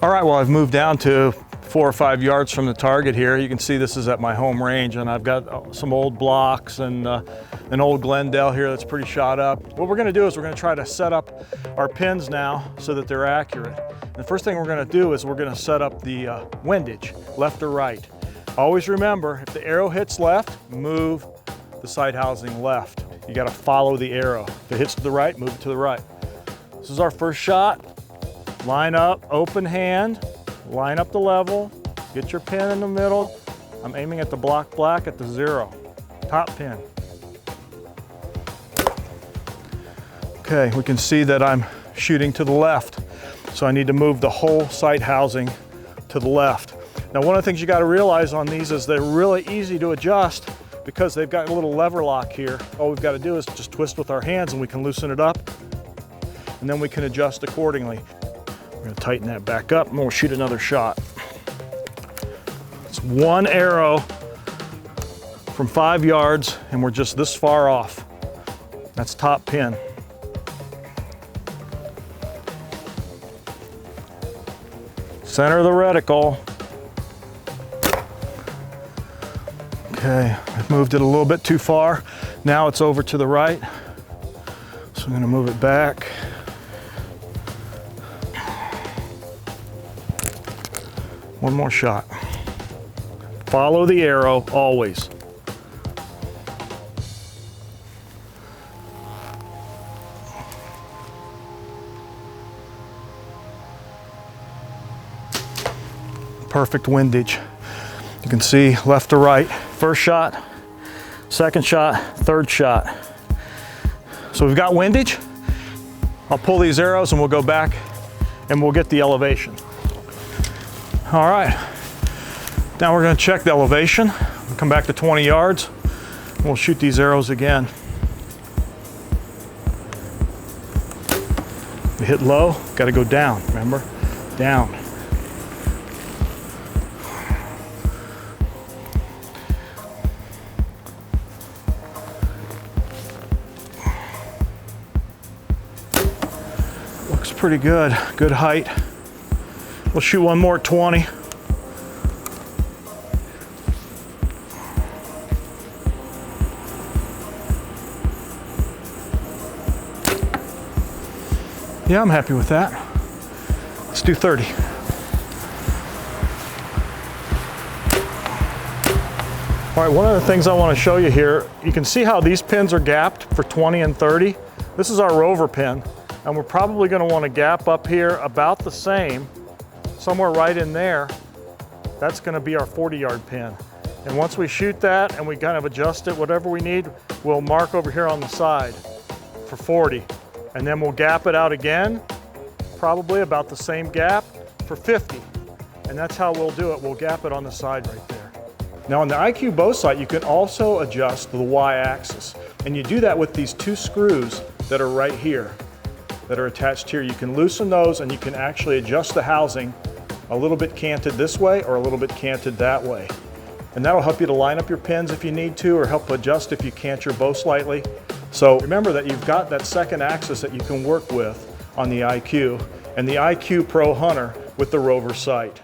All right, well, I've moved down to 4 or 5 yards from the target here. You can see this is at my home range, and I've got some old blocks and an old Glendale here that's pretty shot up. What we're gonna do is we're gonna try to set up our pins now so that they're accurate. And the first thing we're gonna do is we're gonna set up the windage, left or right. Always remember, if the arrow hits left, move the sight housing left. You gotta follow the arrow. If it hits to the right, move it to the right. This is our first shot. Line up, open hand, line up the level, get your pin in the middle. I'm aiming at the block black at the 0, top pin. Okay, we can see that I'm shooting to the left, so I need to move the whole sight housing to the left. Now, one of the things you got to realize on these is they're really easy to adjust because they've got a little lever lock here. All we've got to do is just twist with our hands and we can loosen it up, and then we can adjust accordingly. We're gonna tighten that back up and we'll shoot another shot. It's one arrow from 5 yards and we're just this far off. That's top pin. Center of the reticle. Okay, I've moved it a little bit too far. Now it's over to the right. So I'm gonna move it back. One more shot. Follow the arrow always. Perfect windage. You can see left to right. First shot, second shot, third shot. So we've got windage. I'll pull these arrows and we'll go back and we'll get the elevation. All right, now we're gonna check the elevation. We'll come back to 20 yards. And we'll shoot these arrows again. We hit low, gotta go down, remember? Down. Looks pretty good, good height. We'll shoot one more at 20. Yeah, I'm happy with that. Let's do 30. All right, one of the things I want to show you here, you can see how these pins are gapped for 20 and 30. This is our rover pin, and we're probably going to want to gap up here about the same. Somewhere right in there, that's gonna be our 40-yard pin. And once we shoot that and we kind of adjust it, whatever we need, we'll mark over here on the side for 40. And then we'll gap it out again, probably about the same gap for 50. And that's how we'll do it. We'll gap it on the side right there. Now on the IQ Bowsight, you can also adjust the Y-axis. And you do that with these 2 screws that are right here, that are attached here. You can loosen those and you can actually adjust the housing a little bit canted this way or a little bit canted that way. And that'll help you to line up your pins if you need to, or help adjust if you cant your bow slightly. So remember that you've got that second axis that you can work with on the IQ and the IQ Pro Hunter with the rover sight.